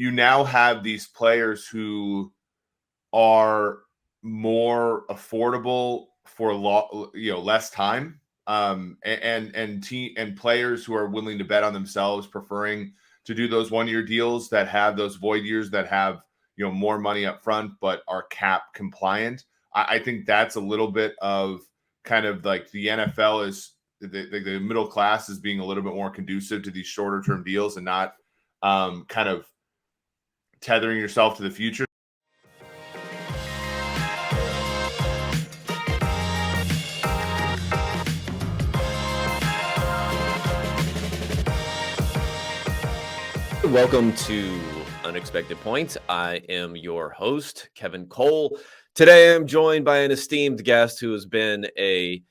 you now have these players who are more affordable for less time, and players who are willing to bet on themselves, preferring to do those 1-year deals that have those void years that have more money up front but are cap compliant. I think that's a little bit of kind of like the NFL is the middle class is being a little bit more conducive to these shorter term deals and not kind of tethering yourself to the future. Welcome to Unexpected Points. I am your host, Kevin Cole. Today I'm joined by an esteemed guest who has been a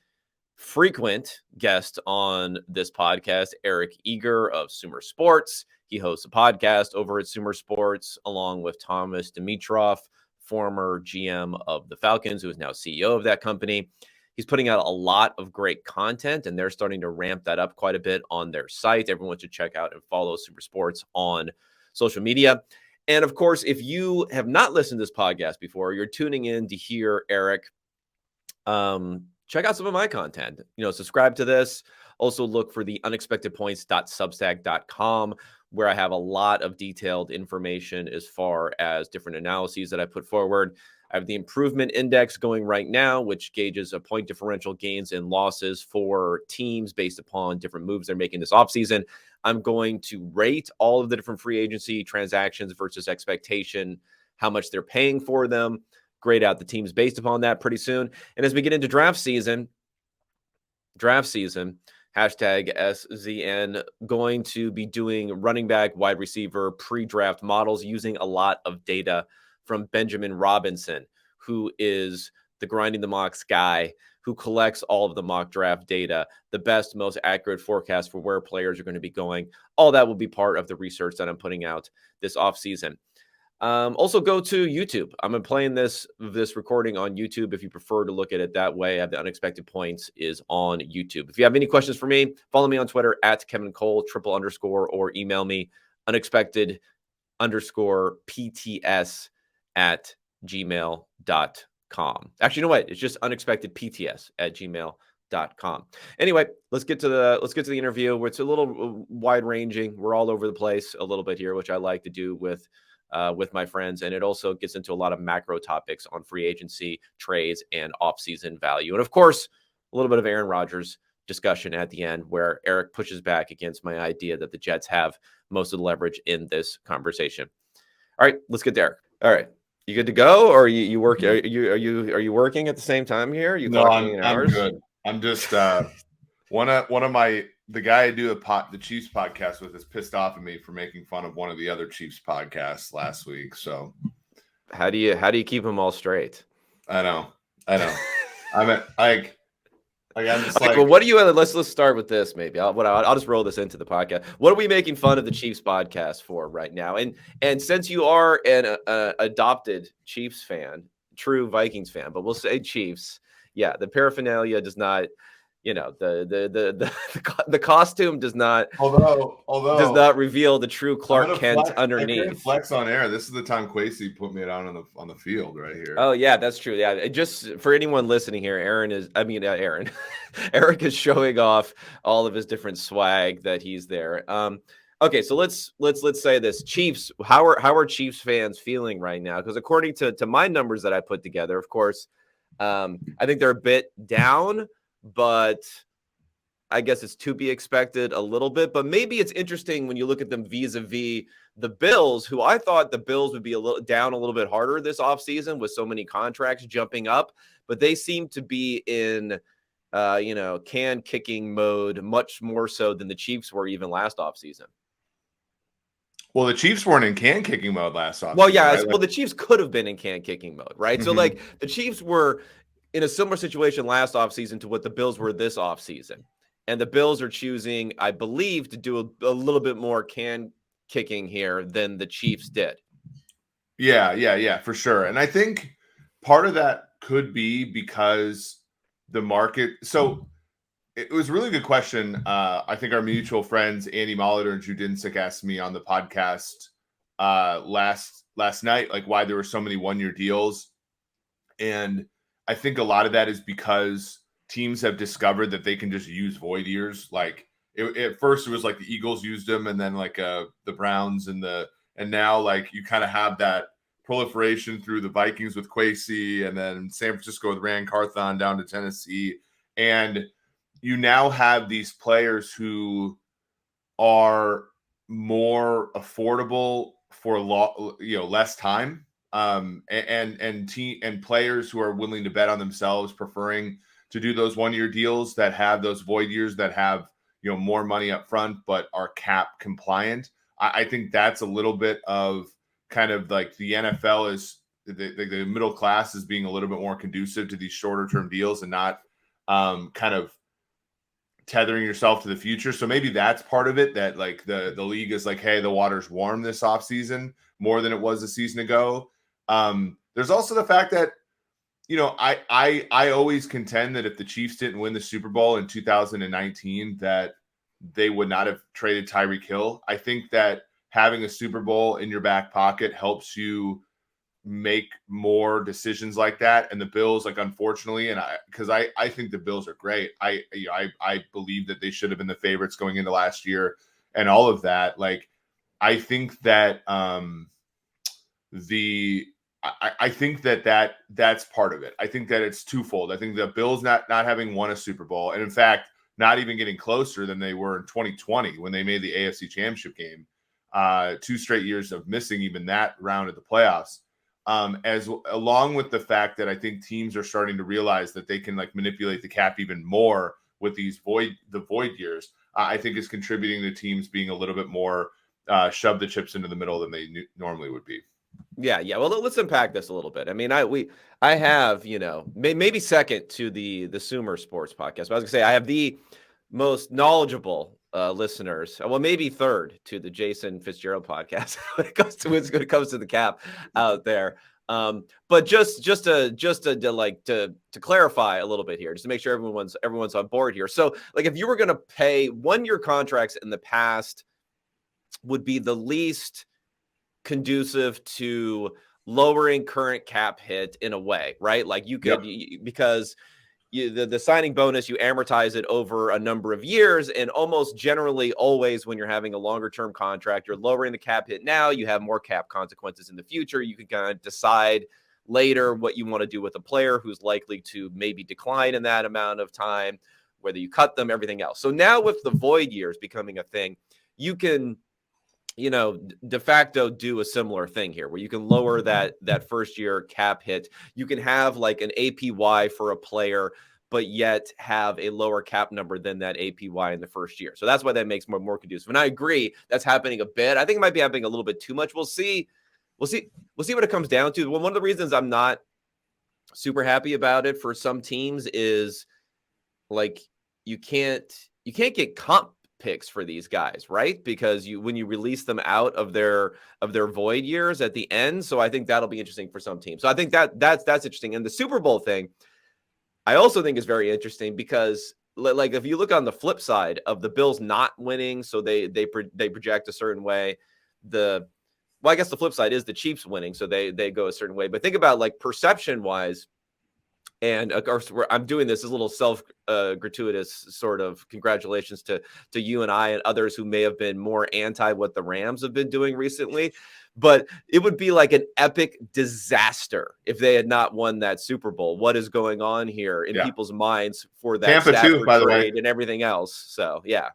frequent guest on this podcast, Eric Eager of Sumer Sports. He hosts a podcast over at Sumer Sports along with Thomas Dimitrov, former GM of the Falcons, who is now CEO of that company. He's putting out a lot of great content, and they're starting to ramp that up quite a bit on their site. Everyone should check out and follow Sumer Sports on social media. And of course, if you have not listened to this podcast before, you're tuning in to hear Eric, check out some of my content. Subscribe to this. Also look for the unexpectedpoints.substack.com, where I have a lot of detailed information as far as different analyses that I put forward. I have the improvement index going right now, which gauges a point differential gains and losses for teams based upon different moves they're making this offseason. I'm going to rate all of the different free agency transactions versus expectation, how much they're paying for them, grade out the teams based upon that pretty soon. And as we get into draft season, hashtag SZN, going to be doing running back, wide receiver, pre-draft models using a lot of data from Benjamin Robinson, who is the Grinding the Mocks guy who collects all of the mock draft data, the best, most accurate forecast for where players are going to be going. All that will be part of the research that I'm putting out this offseason. Also go to YouTube. I'm playing this recording on YouTube. If you prefer to look at it that way, I have the Unexpected Points is on YouTube. If you have any questions for me, follow me on Twitter at Kevin Cole __ or email me unexpected_PTS@gmail.com. Actually, you know what? It's just unexpectedpts@gmail.com. Anyway, let's get to the interview, where it's a little wide ranging. We're all over the place a little bit here, which I like to do with my friends, and it also gets into a lot of macro topics on free agency, trades, and offseason value, and of course, a little bit of Aaron Rodgers discussion at the end, where Eric pushes back against my idea that the Jets have most of the leverage in this conversation. All right, let's get there. All right, you good to go, or you work? Are you working at the same time here? No, I'm good. I'm just the guy I do the Chiefs podcast with is pissed off at me for making fun of one of the other Chiefs podcasts last week. So how do you keep them all straight? I know. I'm just well, what do you? Let's start with this. Maybe I'll just roll this into the podcast. What are we making fun of the Chiefs podcast for right now? And since you are an adopted Chiefs fan, true Vikings fan, but we'll say Chiefs. Yeah, the paraphernalia does not. The costume does not. Although does not reveal the true Clark Kent underneath. I can't flex on air. This is the time Kwesi put me out on the field right here. Oh yeah, that's true. Yeah, just for anyone listening here, Eric is showing off all of his different swag that he's there. Okay, so let's say this. Chiefs, how are Chiefs fans feeling right now? Because according to my numbers that I put together, of course, I think they're a bit down, but I guess it's to be expected a little bit. But maybe it's interesting when you look at them vis-a-vis the Bills, who I thought the Bills would be a little bit harder this offseason with so many contracts jumping up. But they seem to be in, can kicking mode much more so than the Chiefs were even last offseason. Well, the Chiefs weren't in can kicking mode last offseason. Well, yeah. Right? Well, the Chiefs could have been in can kicking mode, right? Mm-hmm. So, like, the Chiefs were in a similar situation last offseason to what the Bills were this offseason. And the Bills are choosing, I believe, to do a little bit more can kicking here than the Chiefs did. Yeah, for sure. And I think part of that could be because the market. So it was a really good question. I think our mutual friends, Andy Molitor and Drew Dinsick, asked me on the podcast last night, like why there were so many 1-year deals. And I think a lot of that is because teams have discovered that they can just use void years. Like at first it was like the Eagles used them, and then like the Browns and now like you kind of have that proliferation through the Vikings with Kwesi, and then San Francisco with Rand Carthon down to Tennessee. And you now have these players who are more affordable for less time, and players who are willing to bet on themselves, preferring to do those 1-year deals that have those void years that have more money up front but are cap compliant. I think that's a little bit of kind of like the NFL is the middle class is being a little bit more conducive to these shorter term deals and not kind of tethering yourself to the future. So maybe that's part of it, that like the league is like, hey, the water's warm this offseason more than it was a season ago. There's also the fact that, I always contend that if the Chiefs didn't win the Super Bowl in 2019, that they would not have traded Tyreek Hill. I think that having a Super Bowl in your back pocket helps you make more decisions like that. And the Bills, like, unfortunately, because I think the Bills are great. I believe that they should have been the favorites going into last year and all of that. Like, I think that I think that's part of it. I think that it's twofold. I think the Bills not having won a Super Bowl, and in fact not even getting closer than they were in 2020 when they made the AFC Championship game, 2 straight years of missing even that round of the playoffs. As along with the fact that I think teams are starting to realize that they can like manipulate the cap even more with these void years, I think is contributing to teams being a little bit more shove the chips into the middle than they normally would be. Yeah. Well, let's unpack this a little bit. I mean, I have, maybe second to the Sumer Sports podcast, but I was gonna say I have the most knowledgeable listeners. Well, maybe third to the Jason Fitzgerald podcast when it comes to the cap out there. But just to clarify a little bit here, just to make sure everyone's on board here. So, like, if you were going to pay 1-year contracts in the past, would be the least conducive to lowering current cap hit in a way, right? Like you could, because the signing bonus, you amortize it over a number of years, and almost generally always when you're having a longer term contract, you're lowering the cap hit now, you have more cap consequences in the future. You can kind of decide later what you want to do with a player who's likely to maybe decline in that amount of time, whether you cut them, everything else. So now with the void years becoming a thing, you can de facto do a similar thing here where you can lower that first year cap hit. You can have like an APY for a player, but yet have a lower cap number than that APY in the first year. So that's why that makes more conducive. And I agree that's happening a bit. I think it might be happening a little bit too much. We'll see what it comes down to. One of the reasons I'm not super happy about it for some teams is like you can't get comp picks for these guys, right? Because when you release them out of their void years at the end. So I think that'll be interesting for some teams. So I think that's interesting. And the Super Bowl thing, I also think is very interesting because like if you look on the flip side of the Bills not winning, so they project a certain way. I guess the flip side is the Chiefs winning, so they go a certain way. But think about like perception wise. And of course, I'm doing this as a little self-gratuitous sort of congratulations to you and I and others who may have been more anti what the Rams have been doing recently. But it would be like an epic disaster if they had not won that Super Bowl. What is going on here in people's minds for that Tampa Stafford too, by the trade way, and everything else? So, yeah.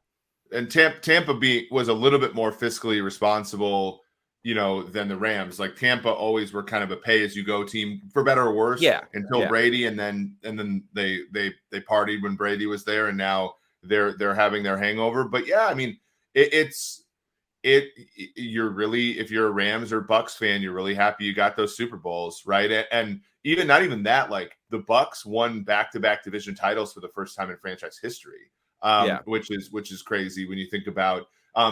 And Tampa was a little bit more fiscally responsible, than the Rams. Like Tampa always were kind of a pay-as-you-go team, for better or worse, until Brady, and then they partied when Brady was there, and now they're having their hangover. But yeah, I mean, you're really, if you're a Rams or Bucks fan, you're really happy you got those Super Bowls, right? And even not even that, like the Bucks won back-to-back division titles for the first time in franchise history, which is crazy when you think about.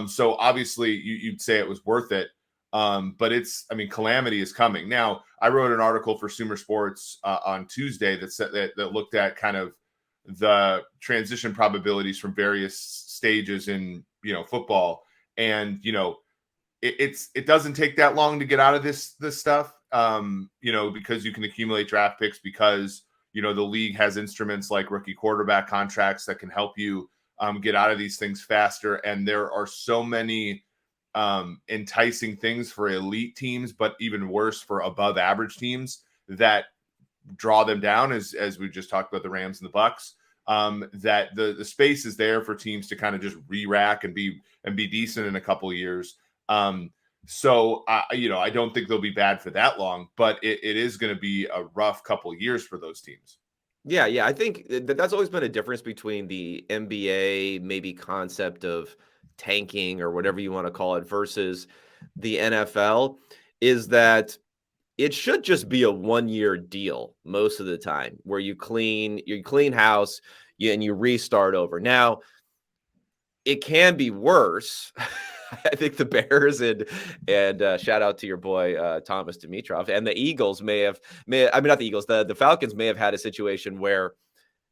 So obviously you'd say it was worth it. But calamity is coming. Now, I wrote an article for Sumer Sports on Tuesday that said that looked at kind of the transition probabilities from various stages in football, and it doesn't take that long to get out of this stuff, because you can accumulate draft picks, because the league has instruments like rookie quarterback contracts that can help you get out of these things faster. And there are so many enticing things for elite teams, but even worse for above average teams that draw them down, as we just talked about the Rams and the Bucks. That the space is there for teams to kind of just re-rack and be decent in a couple of years. So I don't think they'll be bad for that long, but it is going to be a rough couple of years for those teams. Yeah, I think that's always been a difference between the NBA maybe concept of tanking or whatever you want to call it versus the NFL, is that it should just be a 1-year deal most of the time, where you clean house and you restart over. Now, it can be worse. I think the Bears and shout out to your boy Thomas Dimitrov, and the Eagles not the Eagles, the Falcons may have had a situation where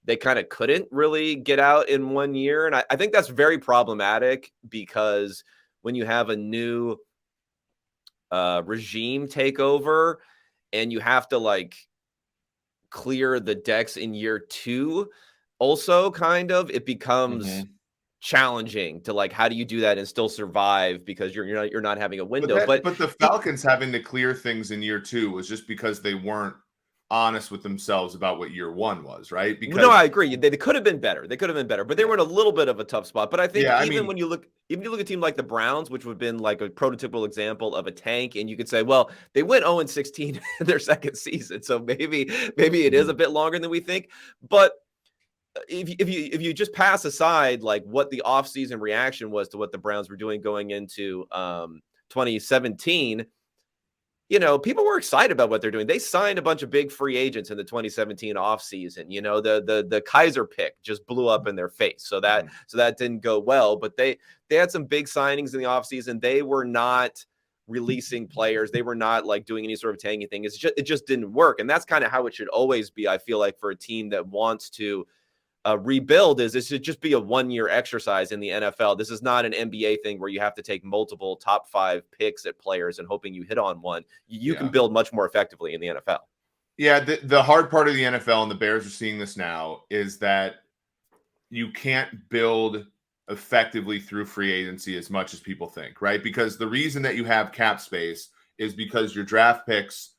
they kind of couldn't really get out in 1 year. And I think that's very problematic, because when you have a new regime take over and you have to clear the decks in year 2, also it becomes challenging to how do you do that and still survive, because you're not having a window. But the Falcons having to clear things in year 2 was just because they weren't honest with themselves about what year 1 was, right? Because no, I agree. They could have been better. But they were in a little bit of a tough spot. But I think when you look at a team like the Browns, which would have been like a prototypical example of a tank, and you could say, well, they went 0-16 in their second season, so maybe it is a bit longer than we think. But if you just pass aside what the offseason reaction was to what the Browns were doing going into 2017, people were excited about what they're doing. They signed a bunch of big free agents in the 2017 offseason. The Kaiser pick just blew up in their face. So that didn't go well, but they had some big signings in the offseason. They were not releasing players. They were not doing any sort of tanking thing. It just didn't work. And that's kind of how it should always be, I feel like, for a team that wants to rebuild. This should just be a 1-year exercise in the NFL. This is not an NBA thing where you have to take multiple top 5 picks at players and hoping you hit on one. You can build much more effectively in the NFL. Yeah, the hard part of the NFL, and the Bears are seeing this now, is that you can't build effectively through free agency as much as people think, right? Because the reason that you have cap space is because your draft picks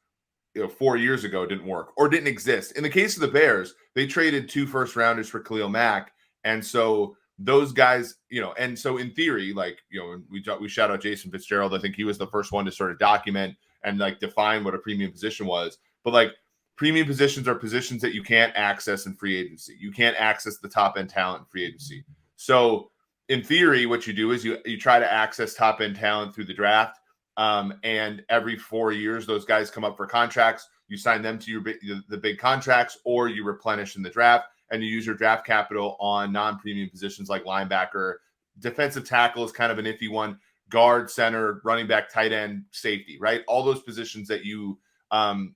4 years ago didn't work or didn't exist. In the case of the Bears, they traded 2 first-rounders for Khalil Mack, and so those guys, and so in theory, we shout out Jason Fitzgerald. I think he was the first one to sort of document and define what a premium position was. But premium positions are positions that you can't access in free agency. You can't access the top end talent in free agency. So in theory, what you do is you try to access top end talent through the draft. And every 4 years, those guys come up for contracts. You sign them to the big contracts, or you replenish in the draft, and you use your draft capital on non-premium positions like linebacker. Defensive tackle is kind of an iffy one. Guard, center, running back, tight end, safety, right? All those positions that you can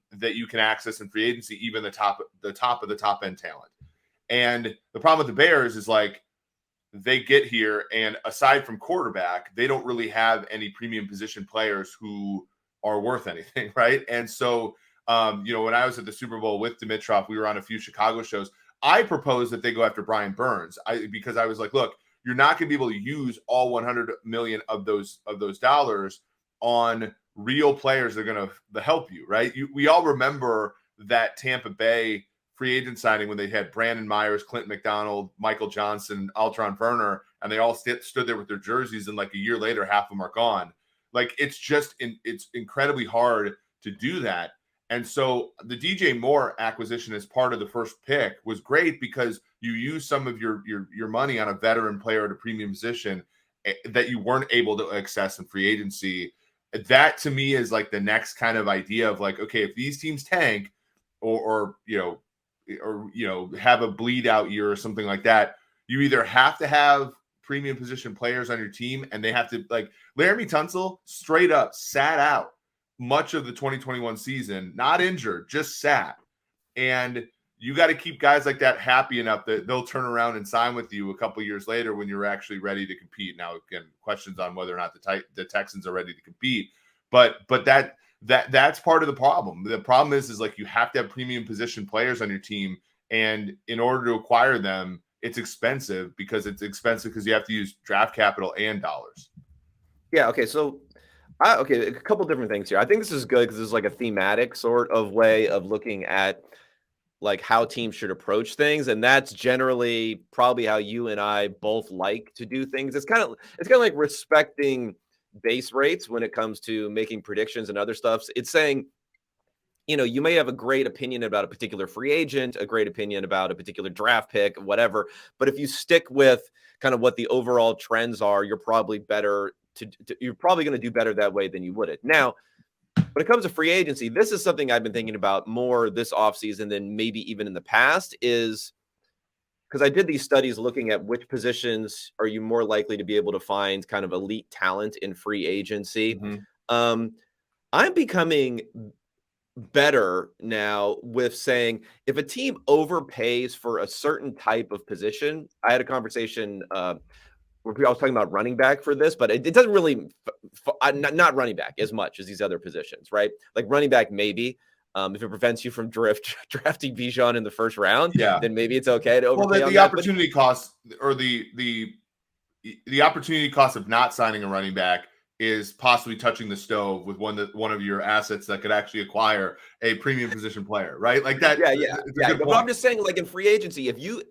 access in free agency, even the top of the top end talent. And the problem with the Bears is they get here, and aside from quarterback, they don't really have any premium position players who are worth anything, right? And so, when I was at the Super Bowl with Dimitrov, we were on a few Chicago shows. I proposed that they go after Brian Burns because I was like, look, you're not going to be able to use all 100 million of those dollars on real players that are going to help you, right? We all remember that Tampa Bay free agent signing when they had Brandon Myers, Clinton McDonald, Michael Johnson, Altron Werner, and they all stood there with their jerseys, and a year later, half of them are gone. It's incredibly hard to do that. And so the DJ Moore acquisition as part of the first pick was great because you use some of your money on a veteran player at a premium position that you weren't able to access in free agency. That to me is the next kind of idea of okay, if these teams tank or have a bleed out year or something like that, you either have to have premium position players on your team, and they have to Laramie Tunsil straight up sat out much of the 2021 season, not injured, just sat. And you got to keep guys like that happy enough that they'll turn around and sign with you a couple years later when you're actually ready to compete. Now, again, questions on whether or not the Texans are ready to compete, but that's part of the problem. The problem is like you have to have premium position players on your team, and in order to acquire them, it's expensive because you have to use draft capital and dollars. Yeah. Okay. So, okay, a couple different things here. I think this is good because this is like a thematic sort of way of looking at like how teams should approach things, and that's generally probably how you and I both like to do things. It's kind of like respecting base rates when it comes to making predictions and other stuff. It's saying, you may have a great opinion about a particular free agent, a great opinion about a particular draft pick, whatever, but if you stick with kind of what the overall trends are, you're probably you're probably going to do better that way than you would it. Now, when it comes to free agency, this is something I've been thinking about more this offseason than maybe even in the past, is because I did these studies looking at which positions are you more likely to be able to find kind of elite talent in free agency. I'm becoming better now with saying if a team overpays for a certain type of position. I had a conversation where I was talking about running back for this, but it doesn't really not running back as much as these other positions, right? Like running back, maybe if it prevents you from drafting Bijan in the first round, then maybe it's okay to overpay. Well, the opportunity cost or the opportunity cost of not signing a running back is possibly touching the stove with one of your assets that could actually acquire a premium position player, right? Like that. Yeah. But I'm just saying, like in free agency, if you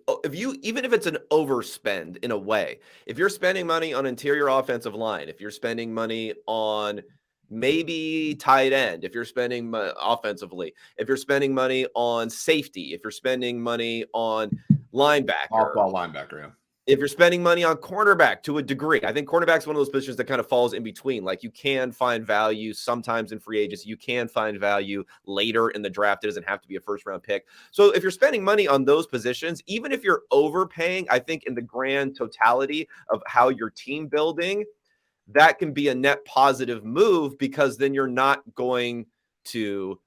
even if it's an overspend in a way, if you're spending money on interior offensive line, if you're spending money on maybe tight end, if you're spending offensively, if you're spending money on safety, if you're spending money on linebacker, off-ball linebacker, yeah. If you're spending money on cornerback to a degree, I think cornerback's one of those positions that kind of falls in between. Like you can find value sometimes in free agency. You can find value later in the draft. It doesn't have to be a first-round pick. So if you're spending money on those positions, even if you're overpaying, I think in the grand totality of how you're team building, that can be a net positive move because then you're not going to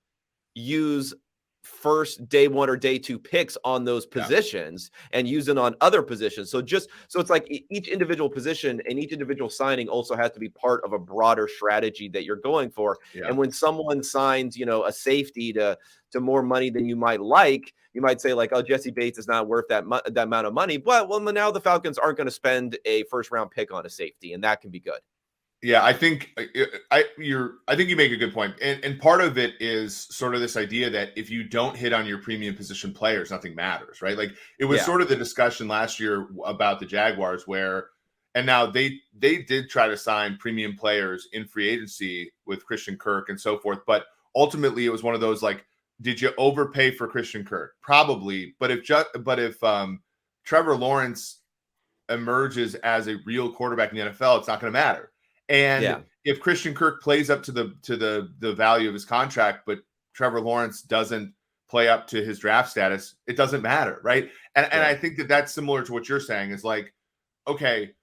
use first day one or day two picks on those positions and use it on other positions. So it's like each individual position and each individual signing also has to be part of a broader strategy that you're going for. Yeah. And when someone signs, a safety to more money than you might like, you might say like, oh, Jesse Bates is not worth that amount of money. But well, now the Falcons aren't going to spend a first round pick on a safety, and that can be good. Yeah, I think you make a good point. And part of it is sort of this idea that if you don't hit on your premium position players, nothing matters, right? Like it was sort of the discussion last year about the Jaguars and now they did try to sign premium players in free agency with Christian Kirk and so forth. But ultimately it was one of those like, did you overpay for Christian Kirk? Probably. But if Trevor Lawrence emerges as a real quarterback in the NFL, it's not going to matter. And if Christian Kirk plays up to the value of his contract, but Trevor Lawrence doesn't play up to his draft status, it doesn't matter, right? And I think that's similar to what you're saying is like, okay,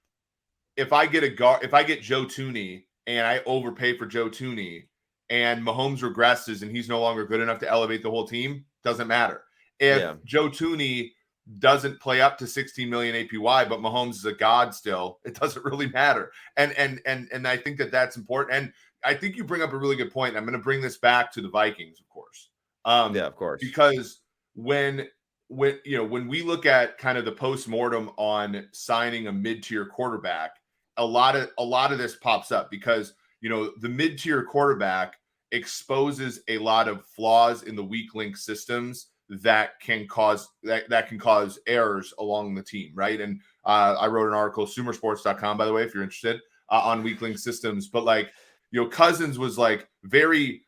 if I get Joe Thuney and I overpay for Joe Thuney and Mahomes regresses and he's no longer good enough to elevate the whole team, doesn't matter. If Joe Thuney doesn't play up to 16 million APY, but Mahomes is a god still, it doesn't really matter. And I think that's important. And I think you bring up a really good point. I'm going to bring this back to the Vikings, of course. Of course. Because when we look at kind of the postmortem on signing a mid-tier quarterback, a lot of this pops up because, the mid-tier quarterback exposes a lot of flaws in the weak link systems that can cause errors along the team, right? And I wrote an article, sumersports.com, by the way, if you're interested, on weak link systems. But like, Cousins was like very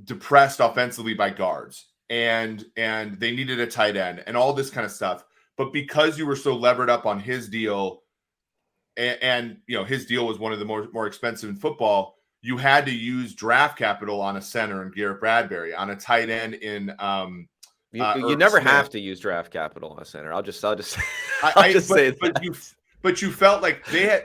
depressed offensively by guards, and they needed a tight end and all this kind of stuff. But because you were so levered up on his deal, and his deal was one of the more expensive in football, you had to use draft capital on a center in Garrett Bradbury, on a tight end in you never Smith. Have to use draft capital on a center. I'll just say that. But you felt like they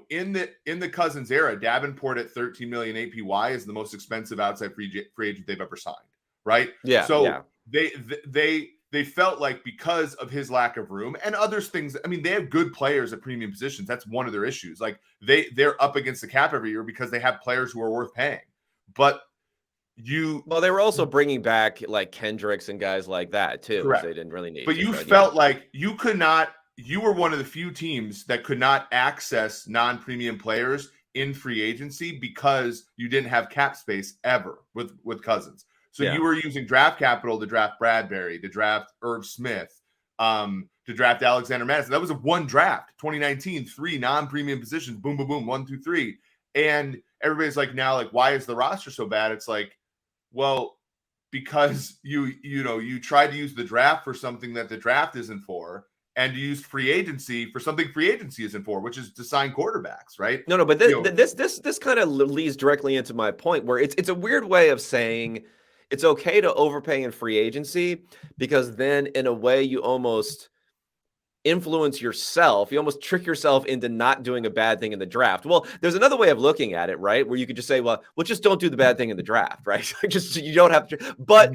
in the Cousins era, Davenport at 13 million APY is the most expensive outside free agent they've ever signed, right? Yeah. they felt like because of his lack of room and other things. I mean, they have good players at premium positions. That's one of their issues. Like they're up against the cap every year because they have players who are worth paying. But well, they were also bringing back like Kendricks and guys like that too, correct. which they didn't really need. But you felt like you could not. You were one of the few teams that could not access non-premium players in free agency because you didn't have cap space ever with Cousins. So you were using draft capital to draft Bradbury, to draft Irv Smith, to draft Alexander Madison. That was a one draft, 2019, 3 non-premium positions, boom, boom, boom, 1, 2, 3. And everybody's like, now, like, why is the roster so bad? It's like, well, because you tried to use the draft for something that the draft isn't for, and you used free agency for something free agency isn't for, which is to sign quarterbacks, right? No, but this kind of leads directly into my point, where it's a weird way of saying it's okay to overpay in free agency, because then in a way you almost influence yourself. You almost trick yourself into not doing a bad thing in the draft. Well, there's another way of looking at it, right? Where you could just say, well, just don't do the bad thing in the draft, right? Just, you don't have to, but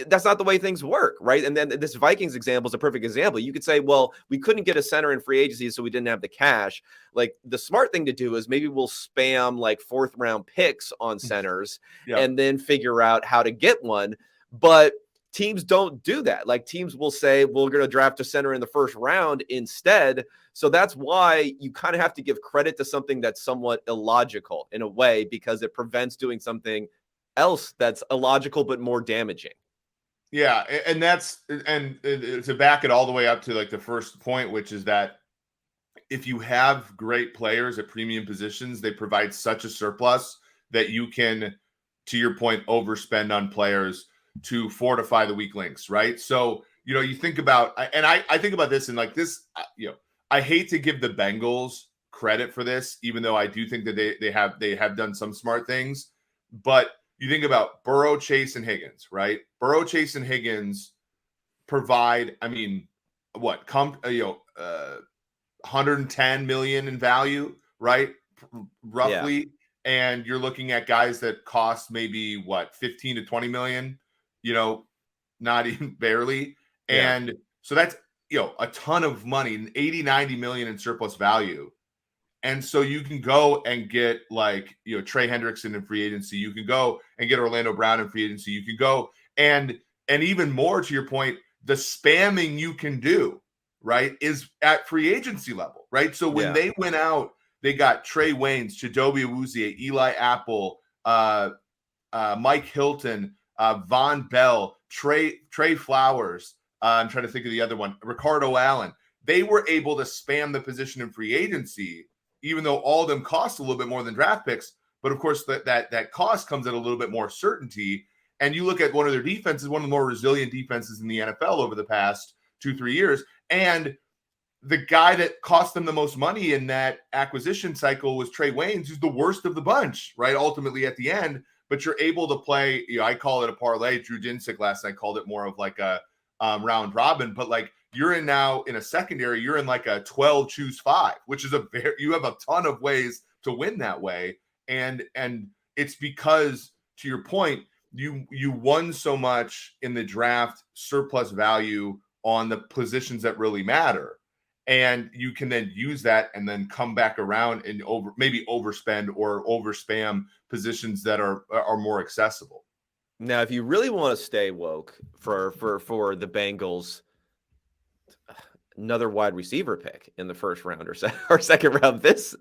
that's not the way things work, right? And then this Vikings example is a perfect example. You could say, well, we couldn't get a center in free agency, so we didn't have the cash. Like, the smart thing to do is maybe we'll spam like 4th round picks on centers and then figure out how to get one. But teams don't do that. Like, teams will say, well, we're going to draft a center in the 1st round instead. So that's why you kind of have to give credit to something that's somewhat illogical in a way, because it prevents doing something else that's illogical but more damaging. Yeah, and to back it all the way up to like the first point, which is that if you have great players at premium positions, they provide such a surplus that you can, to your point, overspend on players to fortify the weak links, right? So, you think about, and I think about this and like this, I hate to give the Bengals credit for this, even though I do think that they have done some smart things, but you think about Burrow, Chase, and Higgins, right? Burrow, Chase, and Higgins provide, I mean, what, 110 million in value, right? Roughly. Yeah. And you're looking at guys that cost maybe what, 15 to 20 million, not even barely. Yeah. And so that's, a ton of money, 80, 90 million in surplus value. And so you can go and get like, Trey Hendrickson in free agency. You can go and get Orlando Brown in free agency. You can go and even more to your point, the spamming you can do, right, is at free agency level, right? So when they went out, they got Trey Waynes, Chidobe Awuzie, Eli Apple, Mike Hilton, Von Bell, Trey Flowers. I'm trying to think of the other one, Ricardo Allen. They were able to spam the position in free agency, even though all of them cost a little bit more than draft picks. But of course, that cost comes at a little bit more certainty. And you look at one of their defenses, one of the more resilient defenses in the NFL over the past 2-3 years. And the guy that cost them the most money in that acquisition cycle was Trey Waynes, who's the worst of the bunch, right? Ultimately at the end, but you're able to play, I call it a parlay. Drew Dinsick last night called it more of like a round robin, but like, you're in now in a secondary, you're in like a 12 choose 5, which is you have a ton of ways to win that way. And it's because, to your point, you won so much in the draft surplus value on the positions that really matter. And you can then use that and then come back around and maybe overspend or overspam positions that are more accessible. Now, if you really want to stay woke for the Bengals, another wide receiver pick in the 1st round or 2nd round this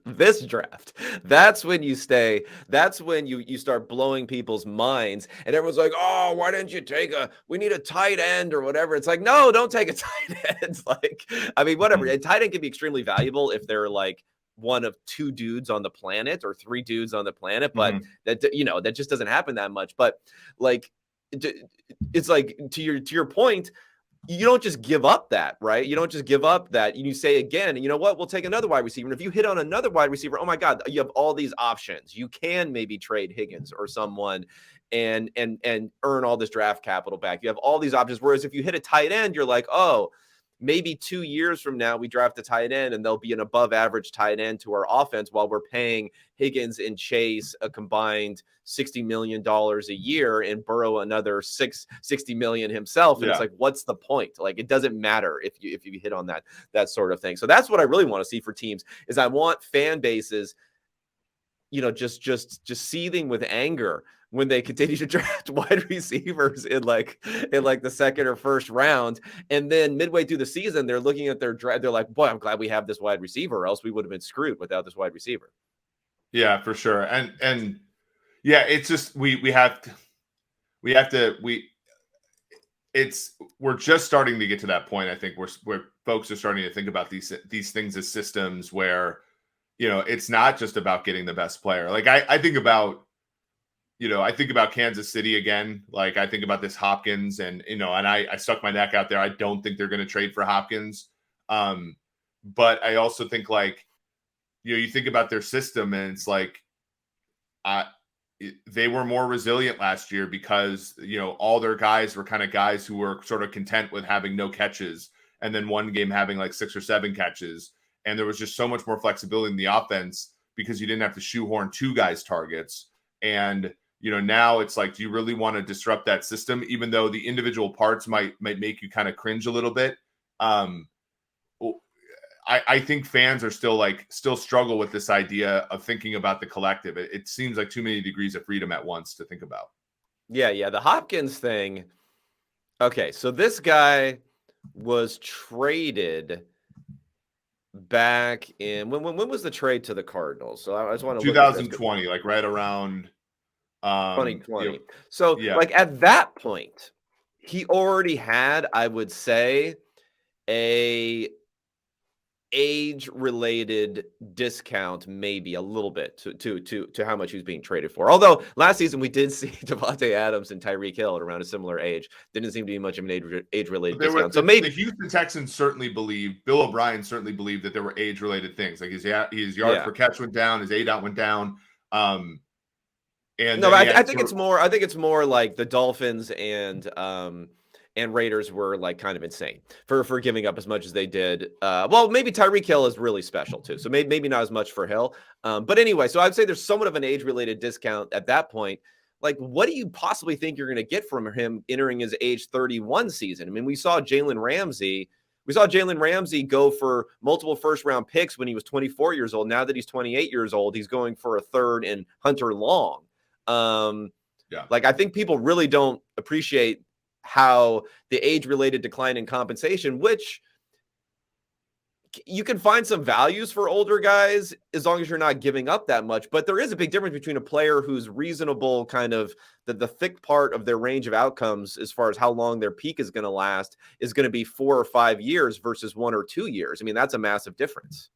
draft. That's when you stay. That's when you start blowing people's minds, and everyone's like, "Oh, why didn't you we need a tight end or whatever?" It's like, no, don't take a tight end. It's like, I mean, whatever. A tight end can be extremely valuable if they're like one of 2 dudes on the planet or 3 dudes on the planet, but that just doesn't happen that much. But like, it's like to your point. You don't just give up that, right? You don't just give up that. You say again, you know what? We'll take another wide receiver. And if you hit on another wide receiver, oh my God, you have all these options. You can maybe trade Higgins or someone and earn all this draft capital back. You have all these options. Whereas if you hit a tight end, you're like, oh, maybe 2 years from now, we draft a tight end and they'll be an above average tight end to our offense while we're paying Higgins and Chase a combined $60 million a year and Burrow another $60 million himself. And it's like, what's the point? Like, it doesn't matter if you hit on that sort of thing. So that's what I really want to see for teams is I want fan bases, just seething with anger when they continue to draft wide receivers in the second or first round. And then midway through the season, they're looking at their draft. They're like, boy, I'm glad we have this wide receiver, or else we would have been screwed without this wide receiver. Yeah, for sure. And yeah, it's just, we're just starting to get to that point. I think where folks are starting to think about these things as systems where, it's not just about getting the best player. Like I think about Kansas City again. Like I think about this Hopkins and I stuck my neck out there. I don't think they're going to trade for Hopkins. But I also think you think about their system and it's like, they were more resilient last year because, all their guys were kind of guys who were sort of content with having no catches and then one game having like 6 or 7 catches. And there was just so much more flexibility in the offense because you didn't have to shoehorn 2 guys' targets. And, now it's like, do you really want to disrupt that system? Even though the individual parts might make you kind of cringe a little bit. I think fans are still struggle with this idea of thinking about the collective. It seems like too many degrees of freedom at once to think about. Yeah. The Hopkins thing. Okay. So this guy was traded back in when was the trade to the Cardinals? So I just want to 2020, like right around 2020. So at that point, he already had, I would say, a age-related discount, maybe a little bit to how much he was being traded for. Although last season we did see Devontae Adams and Tyreek Hill at around a similar age. Didn't seem to be much of an age-related discount. So maybe the Houston Texans Bill O'Brien certainly believed that there were age-related things. Like his yards per catch went down, his ADOT went down. I think it's more like the Dolphins and Raiders were like kind of insane for giving up as much as they did. Maybe Tyreek Hill is really special too. So maybe not as much for Hill. But anyway, so I'd say there's somewhat of an age-related discount at that point. Like, what do you possibly think you're going to get from him entering his age 31 season? I mean, we saw Jalen Ramsey go for multiple first-round picks when he was 24 years old. Now that he's 28 years old, he's going for a third in Hunter Long. I think people really don't appreciate how the age-related decline in compensation, which you can find some values for older guys as long as you're not giving up that much. But there is a big difference between a player who's reasonable, kind of the thick part of their range of outcomes as far as how long their peak is going to last is going to be 4 or 5 years versus 1 or 2 years. I mean, that's a massive difference.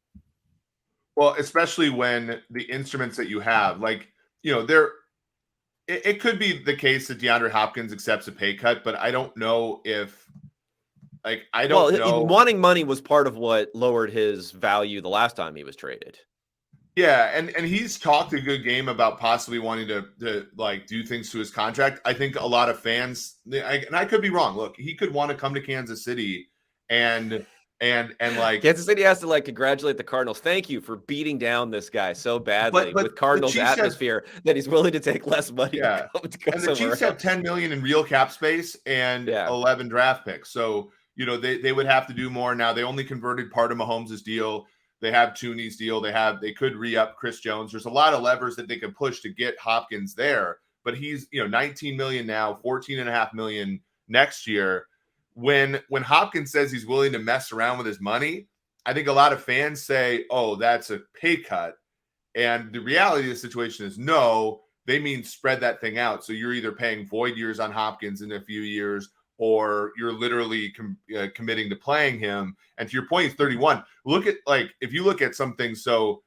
Well, especially when the instruments that you have, it could be the case that DeAndre Hopkins accepts a pay cut, but I don't know if, I don't know. Wanting money was part of what lowered his value the last time he was traded. Yeah, and he's talked a good game about possibly wanting to do things to his contract. I think a lot of fans, and I could be wrong. Look, he could want to come to Kansas City and Kansas City has to congratulate the Cardinals. Thank you for beating down this guy so badly with Cardinals atmosphere that he's willing to take less money. Yeah, and the Chiefs have $10 million in real cap space and 11 draft picks. So they would have to do more. Now they only converted part of Mahomes' deal. They have Tooney's deal. They could re-up Chris Jones. There's a lot of levers that they could push to get Hopkins there. But he's $19 million now, $14.5 million next year. When Hopkins says he's willing to mess around with his money, I think a lot of fans say, oh, that's a pay cut. And the reality of the situation is no, they mean spread that thing out. So you're either paying void years on Hopkins in a few years, or you're literally committing to playing him. And to your point, he's 31. Look at if you look at something. So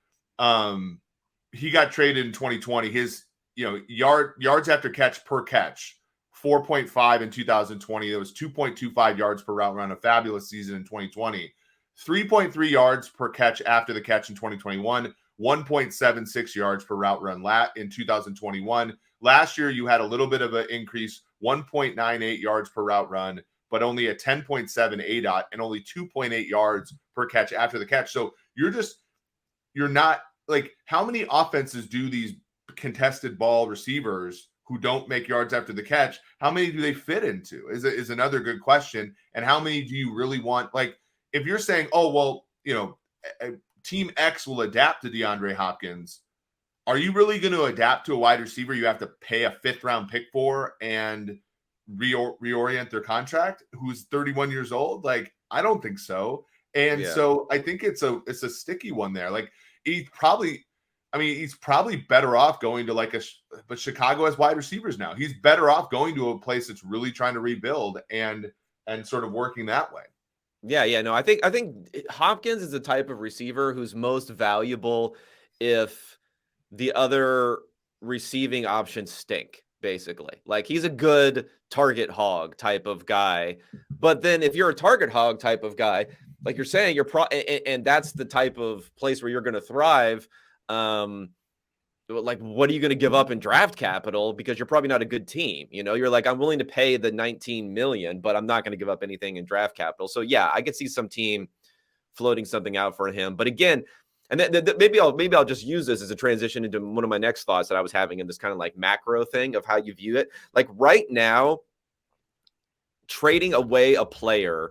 he got traded in 2020. His yards after catch per catch, 4.5 in 2020. There was 2.25 yards per route run, a fabulous season in 2020. 3.3 yards per catch after the catch in 2021. 1.76 yards per route run in 2021. Last year, you had a little bit of an increase, 1.98 yards per route run, but only a 10.7 ADOT and only 2.8 yards per catch after the catch. So you're not like, how many offenses do these contested ball receivers who don't make yards after the catch, how many do they fit into is another good question. And how many do you really want? Like, if you're saying, oh, well, team X will adapt to DeAndre Hopkins, are you really going to adapt to a wide receiver you have to pay a 5th round pick for and reorient their contract, who's 31 years old? Like, I don't think so. And so I think it's a sticky one there. Like, he's probably better off going to but Chicago has wide receivers now. He's better off going to a place that's really trying to rebuild and sort of working that way. Yeah. No, I think Hopkins is the type of receiver who's most valuable if the other receiving options stink, basically. Like, he's a good target hog type of guy. But then if you're a target hog type of guy, like you're saying, and that's the type of place where you're going to thrive. Like, what are you going to give up in draft capital? Because you're probably not a good team. You're like, I'm willing to pay the 19 million, but I'm not going to give up anything in draft capital. So yeah, I could see some team floating something out for him. But again, and maybe I'll just use this as a transition into one of my next thoughts that I was having in this kind of like macro thing of how you view it. Like, right now, trading away a player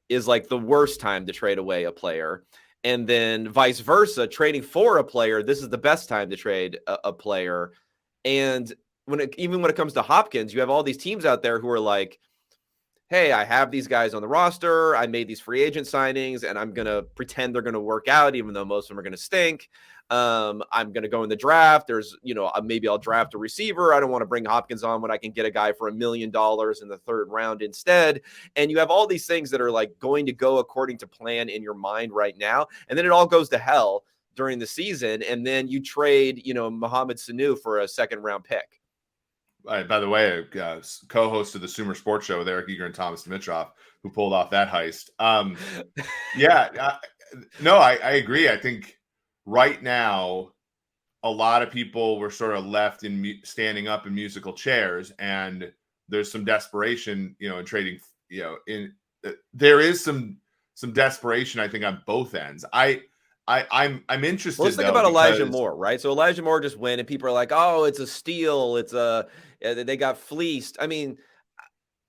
is like the worst time to trade away a player. And then vice versa, trading for a player, this is the best time to trade a player. And even when it comes to Hopkins, you have all these teams out there who are like, hey, I have these guys on the roster. I made these free agent signings, and I'm going to pretend they're going to work out, even though most of them are going to stink. I'm going to go in the draft. There's, maybe I'll draft a receiver. I don't want to bring Hopkins on when I can get a guy for $1 million in the 3rd round instead. And you have all these things that are like going to go according to plan in your mind right now. And then it all goes to hell during the season. And then you trade, Mohamed Sanu for a 2nd round pick. By the way, co-host of the Sumer Sports Show with Eric Eager and Thomas Dimitrov, who pulled off that heist. No, I agree. I think right now, a lot of people were sort of left standing up in musical chairs, and there's some desperation, in trading. There is some desperation, I think, on both ends. I'm interested. Let's think about Elijah Moore, right? So Elijah Moore just went, and people are like, "Oh, it's a steal. They got fleeced." I mean,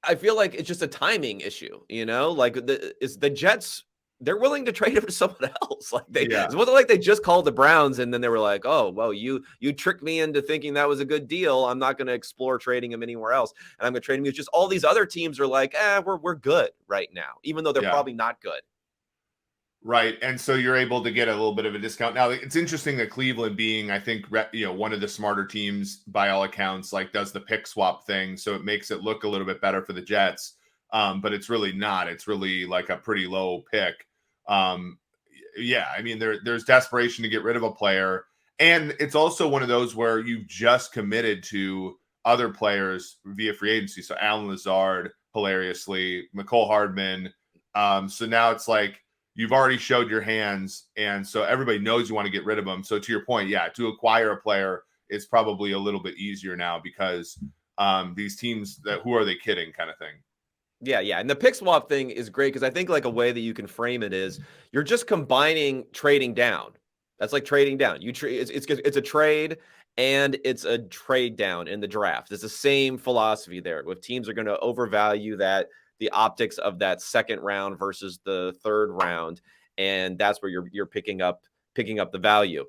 I feel like it's just a timing issue, Like, the Jets, they're willing to trade him to someone else. Like, it wasn't like they just called the Browns and then they were like, "Oh, well, you tricked me into thinking that was a good deal. I'm not going to explore trading him anywhere else, and I'm going to trade him." It's just all these other teams are like, we're good right now," even though they're probably not good. Right. And so you're able to get a little bit of a discount. Now, it's interesting that Cleveland, being, I think, one of the smarter teams by all accounts, like, does the pick swap thing. So it makes it look a little bit better for the Jets. But it's really not. It's really like a pretty low pick. I mean, there's desperation to get rid of a player. And it's also one of those where you've just committed to other players via free agency. So Alan Lazard, hilariously, McCole Hardman. So now it's like, you've already showed your hands, and so everybody knows you want to get rid of them. So to your point, to acquire a player is probably a little bit easier now because these teams, who are they kidding kind of thing. Yeah. And the pick swap thing is great because I think like a way that you can frame it is you're just combining trading down. That's like trading down. It's a trade and it's a trade down in the draft. It's the same philosophy there. If teams are going to overvalue the optics of that 2nd round versus the 3rd round, and that's where you're picking up the value.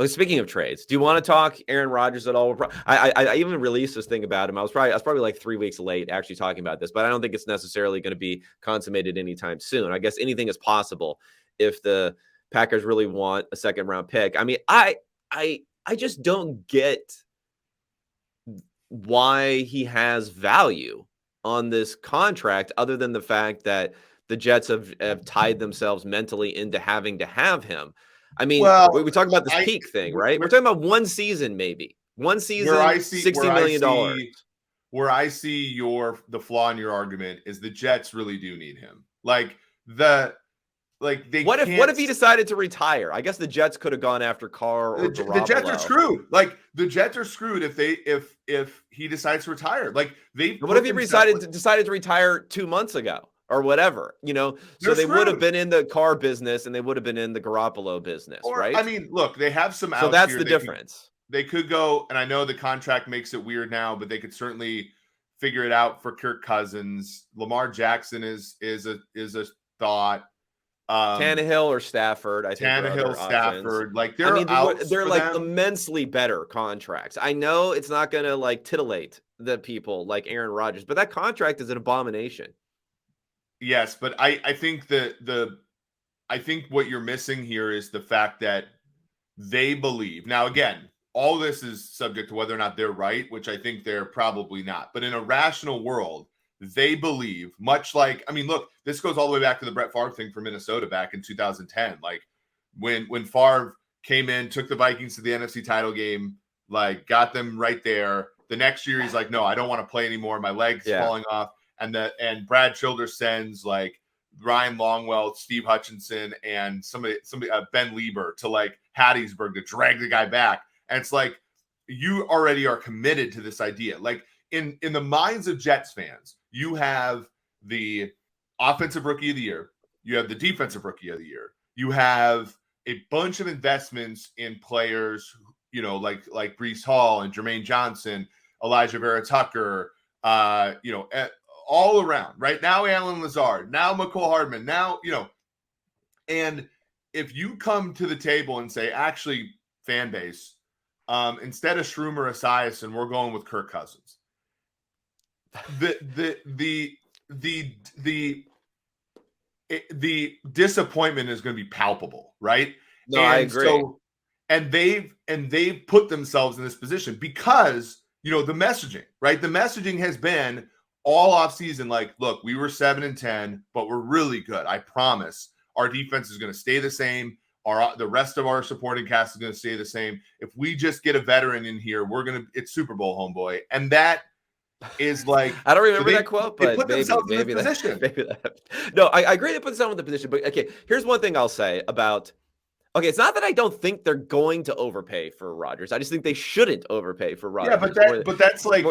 Speaking of trades, do you want to talk Aaron Rodgers at all? I even released this thing about him. I was probably like 3 weeks late actually talking about this, but I don't think it's necessarily going to be consummated anytime soon. I guess anything is possible if the Packers really want a 2nd round pick. I mean, I just don't get why he has value on this contract, other than the fact that the Jets have tied themselves mentally into having to have him. I mean, we talk about this peak thing, right? We're talking about one season, maybe. One season, $60 million. Where I see the flaw in your argument is the Jets really do need him. Like, the Like they What can't. if he decided to retire? I guess the Jets could have gone after Carr or Garoppolo. The Jets are screwed. Like the Jets are screwed if he decides to retire. Like What if he decided to retire 2 months ago or whatever? So they would have been in the Carr business and they would have been in the Garoppolo business, right? I mean, look, they have some outs. So that's here. the difference. They could go, and I know the contract makes it weird now, but they could certainly figure it out for Kirk Cousins. Lamar Jackson is a thought. Tannehill or Stafford, I think. Tannehill, Stafford, like they're like immensely better contracts. I know it's not going to like titillate the people like Aaron Rodgers, but that contract is an abomination. Yes, but I think I think what you're missing here is the fact that they believe. Now, again, all this is subject to whether or not they're right, which I think they're probably not. But in a rational world, they believe, much like, I mean, look, this goes all the way back to the Brett Favre thing for Minnesota back in 2010. Like when Favre came in, took the Vikings to the NFC title game, like got them right there. The next year, he's like, no, I don't want to play anymore. My leg's falling off. And Brad Childers sends like Ryan Longwell, Steve Hutchinson, and somebody Ben Lieber to like Hattiesburg to drag the guy back. And it's like, you already are committed to this idea. Like in the minds of Jets fans, you have the offensive rookie of the year. You have the defensive rookie of the year. You have a bunch of investments in players, like Breece Hall and Jermaine Johnson, Elijah Vera Tucker, all around, right? Now Alan Lazard, now McCole Hardman, now, and if you come to the table and say, actually, fan base, instead of Shroom or Esiason, we're going with Kirk Cousins. The disappointment is going to be palpable, right? No, I agree. So, and they've put themselves in this position because the messaging, right? The messaging has been all offseason, like, look, we were 7-10, but we're really good. I promise. Our defense is going to stay the same. The rest of our supporting cast is going to stay the same. If we just get a veteran in here, it's Super Bowl, homeboy. And that is like, I don't remember that quote, but maybe that. No, I agree they put themselves in the position. But okay, here's one thing I'll say about. Okay, it's not that I don't think they're going to overpay for Rodgers. I just think they shouldn't overpay for Rodgers. Yeah, but that's like.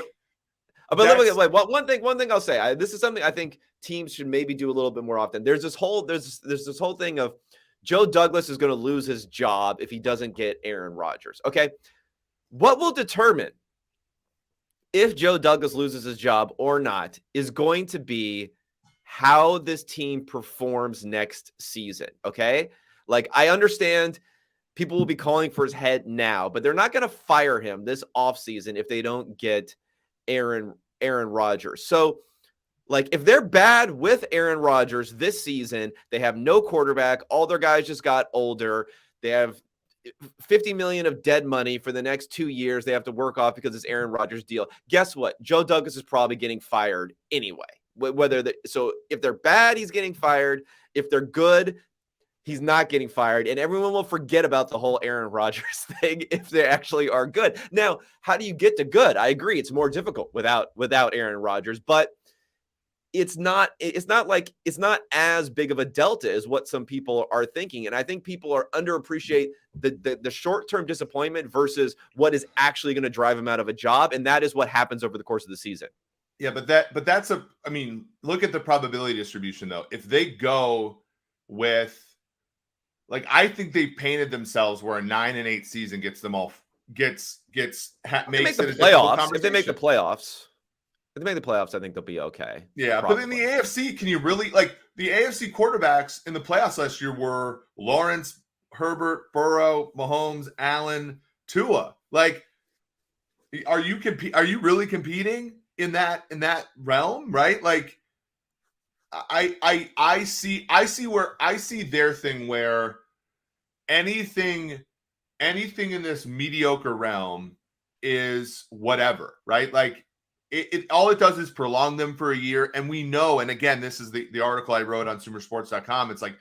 But one thing I'll say. This is something I think teams should maybe do a little bit more often. There's this whole thing of Joe Douglas is going to lose his job if he doesn't get Aaron Rodgers. Okay, what will determine if Joe Douglas loses his job or not is going to be how this team performs next season. Okay, like I understand people will be calling for his head now, but they're not going to fire him this offseason if they don't get Aaron Rodgers. So like if they're bad with Aaron Rodgers this season, they have no quarterback. All their guys just got older. They have $50 million of dead money for the next 2 years. They have to work off because it's Aaron Rodgers deal. Guess what? Joe Douglas is probably getting fired anyway. So if they're bad, he's getting fired. If they're good, he's not getting fired, and everyone will forget about the whole Aaron Rodgers thing if they actually are good. Now, how do you get to good? I agree, it's more difficult without Aaron Rodgers, but it's not as big of a delta as what some people are thinking, and I think people are underappreciate the short-term disappointment versus what is actually going to drive him out of a job, and that is what happens over the course of the season. Yeah, but that's look at the probability distribution though. If they go with like, I think they painted themselves where a 9-8 season gets them all makes the playoffs. If they make the playoffs, I think they'll be okay. Yeah, probably. But in the AFC, can you really like the AFC quarterbacks in the playoffs last year were Lawrence, Herbert, Burrow, Mahomes, Allen, Tua. Like, are you really competing in that realm, right? Like, I see their thing where anything in this mediocre realm is whatever, right? Like it all it does is prolong them for a year. And we know, and again, this is the article I wrote on sumersports.com. It's like,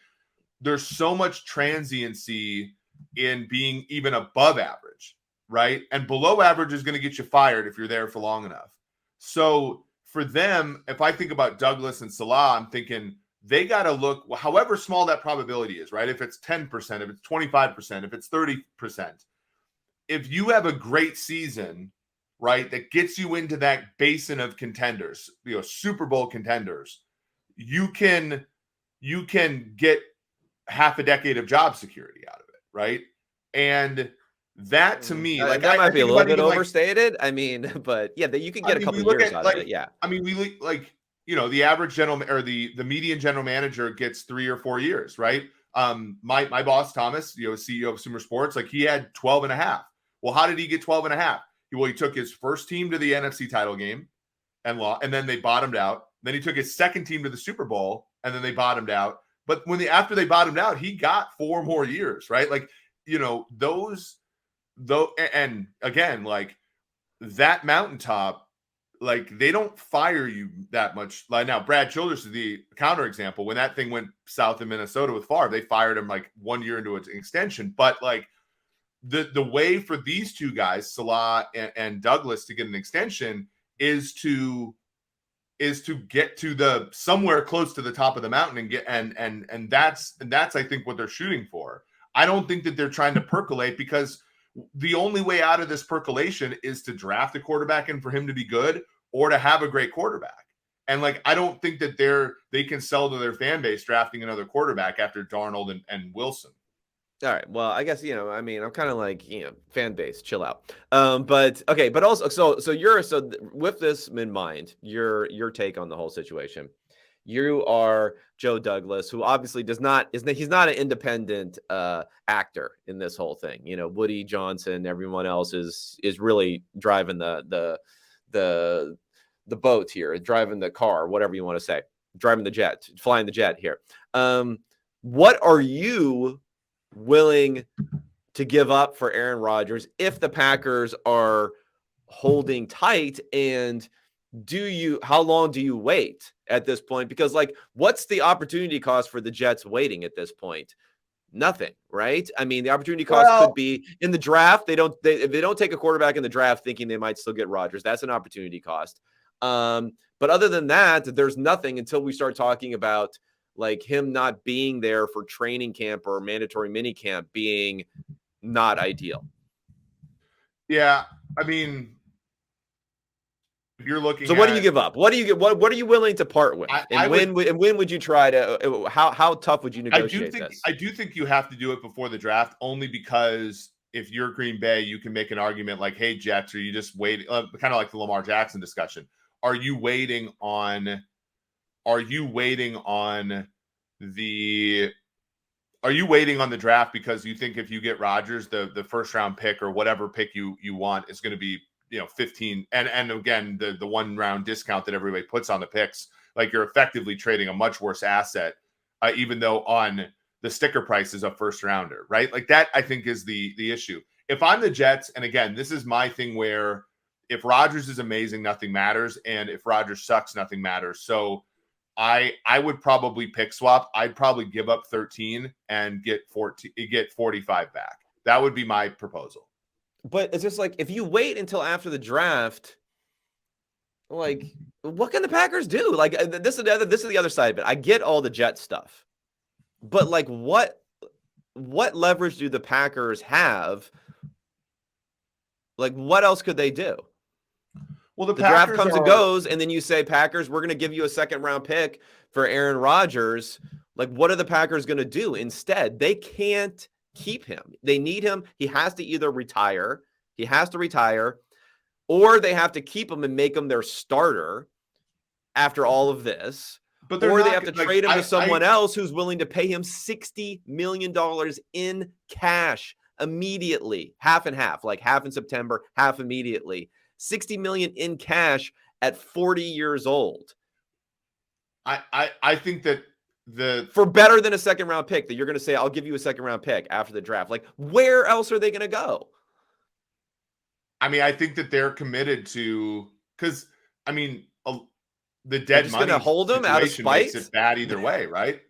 there's so much transiency in being even above average, right? And below average is going to get you fired if you're there for long enough. So for them, if I think about Douglas and Salah, I'm thinking they got to look, however small that probability is, right? If it's 10%, if it's 25%, if it's 30%, if you have a great season, right, that gets you into that basin of contenders, Super Bowl contenders, you can get half a decade of job security out of it, right? And that to me, like that might I be a think little about bit even like, overstated. I mean, but yeah, you can get a couple we look years at out of it. Yeah. we like the average general or the median general manager gets 3 or 4 years, right? My boss Thomas, CEO of Consumer Sports, like he had 12 and a half. Well, how did he get 12 and a half? He took his first team to the NFC title game and and then they bottomed out. Then he took his second team to the Super Bowl and then they bottomed out. But after they bottomed out, he got 4 more years, right? Like, and again, like that mountaintop, like they don't fire you that much. Like now, Brad Childress is the counterexample. When that thing went south in Minnesota with Favre, they fired him like 1 year into its extension. But like the way for these two guys, Salah and Douglas, to get an extension is to get to the somewhere close to the top of the mountain and get and that's I think what they're shooting for. I don't think that they're trying to percolate, because the only way out of this percolation is to draft a quarterback and for him to be good, or to have a great quarterback. And like, I don't think that they can sell to their fan base drafting another quarterback after Darnold and Wilson. All right. Well, I guess, I mean, I'm kind of like, fan base, chill out. But okay. But also, so with this in mind, your take on the whole situation, you are Joe Douglas, who obviously he's not an independent actor in this whole thing. Woody Johnson, everyone else is really driving the boat here, driving the car, whatever you want to say, driving the jet, flying the jet here. What are you willing to give up for Aaron Rodgers if the Packers are holding tight? And how long do you wait at this point? Because like, what's the opportunity cost for the Jets waiting at this point? Nothing, right? I mean, the opportunity cost could be in the draft. If they don't take a quarterback in the draft thinking they might still get Rodgers, that's an opportunity cost. But other than that, there's nothing until we start talking about like him not being there for training camp or mandatory mini camp being not ideal. Yeah. I mean, if you're looking what do you give up? What do you get? What are you willing to part with? When would you try to, how tough would you negotiate this? I do think you have to do it before the draft, only because if you're Green Bay, you can make an argument like, hey, Jets, are you just waiting? Kind of like the Lamar Jackson discussion. Are you waiting on the draft because you think if you get Rodgers, the first round pick or whatever pick you want is going to be 15, and again the 1 round discount that everybody puts on the picks, like you're effectively trading a much worse asset, even though on the sticker price is a first rounder, right? Like that I think is the issue. If I'm the Jets, and again this is my thing where if Rodgers is amazing, nothing matters, and if Rodgers sucks, nothing matters. So I would probably pick swap. I'd probably give up 13 and get 45 back. That would be my proposal. But it's just like, if you wait until after the draft, like, what can the Packers do? Like, this is the other side of it. I get all the Jet stuff, but like, what leverage do the Packers have? Like, what else could they do? Well, the draft comes and goes, and then you say, Packers, we're going to give you a 2nd round pick for Aaron Rodgers. Like, what are the Packers going to do instead? They can't keep him. They need him. He has to either retire. Or they have to keep him and make him their starter after all of this. Or they have to trade him to someone else who's willing to pay him $60 million in cash immediately, half and half, like half in September, half immediately. $60 million in cash at 40 years old. I think that for better than a 2nd round pick, that you're going to say, I'll give you a 2nd round pick after the draft. Like, where else are they going to go? I mean, I think that they're committed to, because I mean, the dead money going to hold them out of spite. Makes it bad either way, right?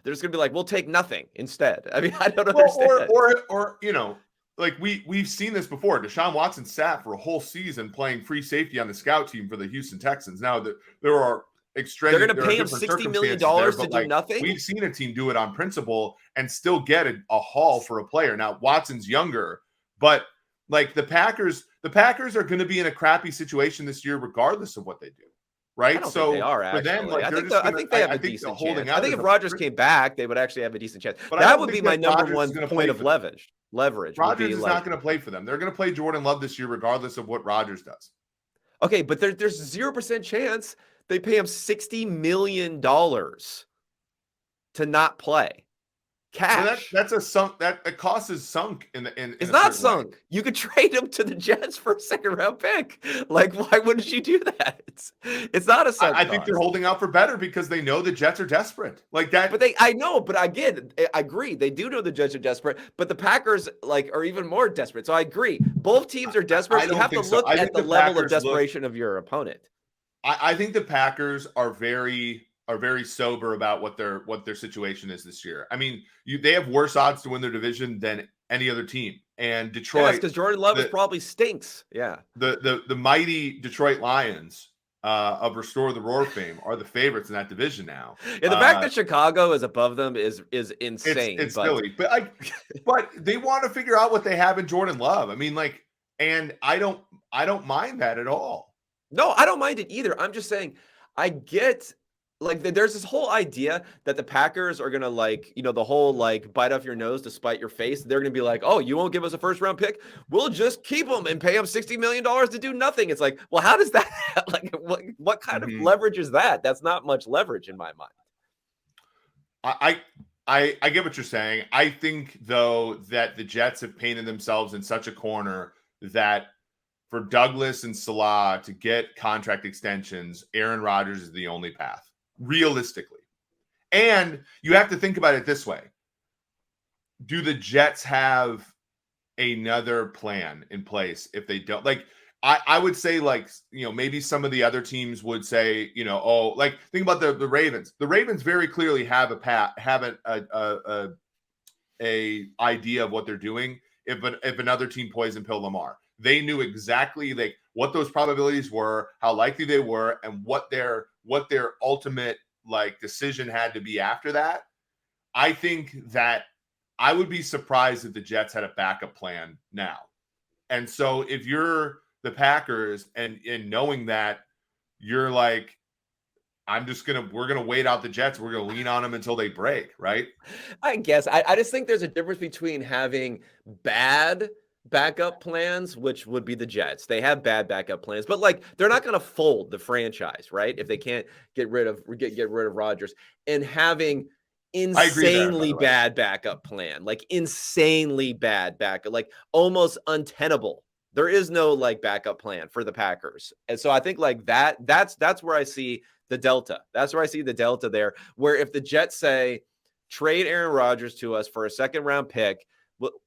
They're just going to be like, we'll take nothing instead. I mean, I don't understand. Or like we've seen this before. Deshaun Watson sat for a whole season playing free safety on the scout team for the Houston Texans. Now there are extraneous. They're going to There are pay him different $60 million circumstances to there, do nothing. We've seen a team do it on principle and still get a haul for a player. Now Watson's younger, but like the Packers are going to be in a crappy situation this year, regardless of what they do. Right. I don't think they are, for them, actually. like I think they have a decent chance. I think if Rodgers came back, they would actually have a decent chance. But that would be my number one point of leverage. Rodgers is not going to play for them. They're going to play Jordan Love this year, regardless of what Rodgers does. Okay, but there's 0% chance they pay him $60 million to not play. Cash. That's a sunk. That cost is sunk in it's not sunk. Way. You could trade him to the Jets for a second-round pick. Like, why wouldn't you do that? It's not a sunk. I think they're holding out for better because they know the Jets are desperate. Like that. But I know. But again, I agree. They do know the Jets are desperate. But the Packers are even more desperate. So I agree. Both teams are desperate. You have to look at the level of desperation of your opponent. I think the Packers are very sober about what their situation is this year. I mean, they have worse odds to win their division than any other team. And Detroit, because Jordan Love probably stinks. Yeah, the mighty Detroit Lions of Restore the Roar fame are the favorites in that division now. Yeah, the fact that Chicago is above them is insane. It's silly, but they want to figure out what they have in Jordan Love. I mean, and I don't mind that at all. No, I don't mind it either. I'm just saying, I get. There's this whole idea that the Packers are going to the whole bite off your nose to spite your face. They're going to be like, oh, you won't give us a first round pick? We'll just keep them and pay them $60 million to do nothing. It's like, well, how does that, what kind of leverage is that? That's not much leverage in my mind. I get what you're saying. I think, though, that the Jets have painted themselves in such a corner that for Douglas and Salah to get contract extensions, Aaron Rodgers is the only path. Realistically. And you have to think about it this way. Do the Jets have another plan in place if they don't? I would say, maybe some of the other teams would say, think about the Ravens. The Ravens very clearly have a idea of what they're doing if another team poison pill Lamar. They knew exactly what those probabilities were, how likely they were, and what their ultimate decision had to be after that. I think that I would be surprised if the Jets had a backup plan now. And so if you're the Packers and knowing that, you're like, we're gonna wait out the Jets. We're gonna lean on them until they break, right? I guess I just think there's a difference between having bad backup plans, which would be the Jets. They have bad backup plans, but they're not going to fold the franchise, right? If they can't get rid of Rodgers, and having insanely bad backup plan, insanely bad backup, almost untenable. There is no backup plan for the Packers. And so I think that's where I see the delta. That's where I see the delta there, where if the Jets say trade Aaron Rodgers to us for a second round pick,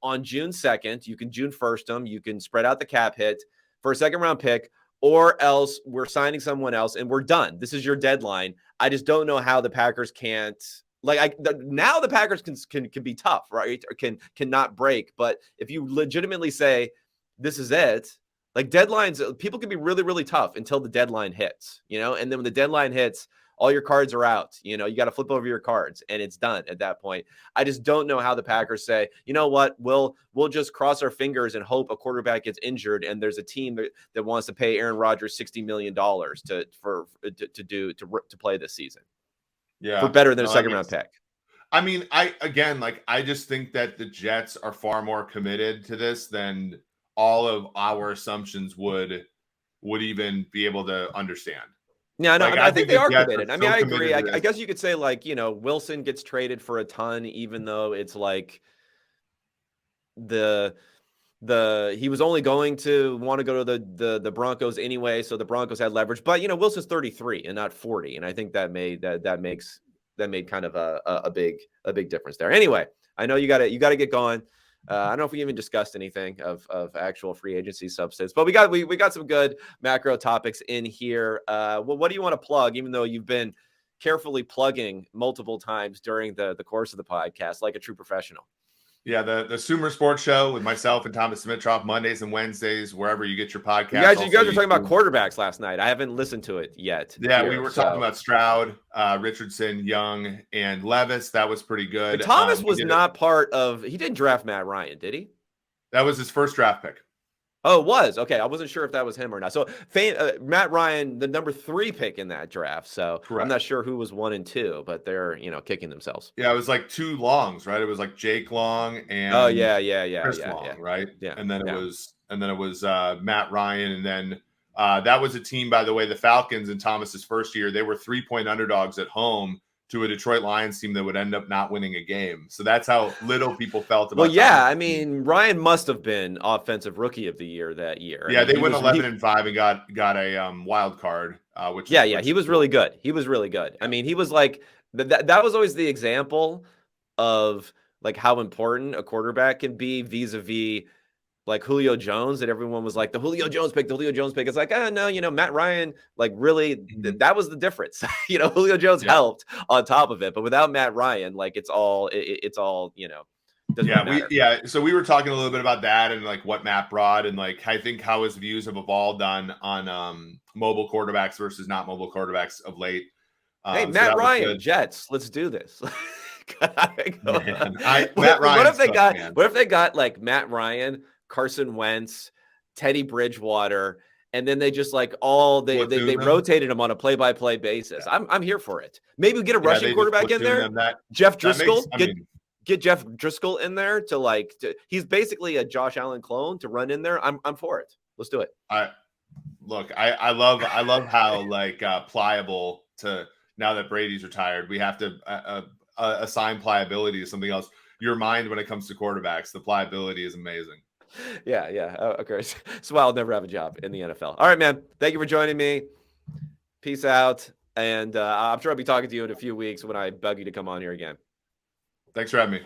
on June 2nd, you can June 1st them. You can spread out the cap hit for a second round pick, or else we're signing someone else and we're done. This is your deadline. I just don't know how the Packers can't now the Packers can be tough, right? Or cannot break. But if you legitimately say this is it, deadlines, people can be really, really tough until the deadline hits, and then when the deadline hits, all your cards are out. You got to flip over your cards and it's done at that point. I just don't know how the Packers say, you know what, we'll just cross our fingers and hope a quarterback gets injured and there's a team that wants to pay Aaron Rodgers $60 million to play this season. Yeah. For better than a second round pick. I mean, I just think that the Jets are far more committed to this than all of our assumptions would even be able to understand. Yeah, no, I think they are committed. I mean, I agree. I guess you could say Wilson gets traded for a ton, even though it's he was only going to want to go to the Broncos anyway, so the Broncos had leverage. But Wilson's 33 and not 40, and I think that made kind of a big difference there. Anyway, I know you got to get going. I don't know if we even discussed anything of actual free agency substance, but we got some good macro topics in here. What do you want to plug, even though you've been carefully plugging multiple times during the course of the podcast like a true professional? Yeah, the Sumer Sports Show with myself and Thomas Smitroff, Mondays and Wednesdays, wherever you get your podcast. You guys were talking about quarterbacks last night. I haven't listened to it yet. Yeah, we were talking about Stroud, Richardson, Young, and Levis. That was pretty good. But Thomas was not part of. He didn't draft Matt Ryan, did he? That was his first draft pick. Oh, it was. Okay. I wasn't sure if that was him or not. So Matt Ryan, the number 3 pick in that draft. So correct. I'm not sure who was 1 and 2, but they're, kicking themselves. Yeah, it was like 2 Longs, right? It was like Jake Long and Chris Long, right? Yeah. And then it was Matt Ryan. And then that was a team, by the way, the Falcons in Thomas's first year. They were 3-point underdogs at home to a Detroit Lions team that would end up not winning a game. So that's how little people felt about. Well, yeah, Thomas. I mean, Ryan must have been offensive rookie of the year that year. Yeah, they went 11-5 and got a wild card. Which he was really good. He was really good. I mean, he was like that was always the example of like how important a quarterback can be vis-a-vis like Julio Jones, that everyone was like the Julio Jones pick. It's like, no, Matt Ryan, like really, that was the difference. Julio Jones helped on top of it, but without Matt Ryan, like it's all. So we were talking a little bit about that and like what Matt brought and like I think how his views have evolved on mobile quarterbacks versus not mobile quarterbacks of late. Hey, Matt Ryan, Jets, let's do this. Matt Ryan. What if they got like Matt Ryan, Carson Wentz, Teddy Bridgewater, and then they just like they rotated them on a play-by-play basis. Yeah. I'm here for it. Maybe we get a rushing quarterback in there. Jeff Driscoll. Get Jeff Driscoll in there he's basically a Josh Allen clone to run in there. I'm for it. Let's do it. I love how like pliable to now that Brady's retired, we have to assign pliability to something else. Your mind when it comes to quarterbacks, the pliability is amazing. Yeah. Of course. So I'll never have a job in the NFL. All right, man. Thank you for joining me. Peace out. And I'm sure I'll be talking to you in a few weeks when I bug you to come on here again. Thanks for having me.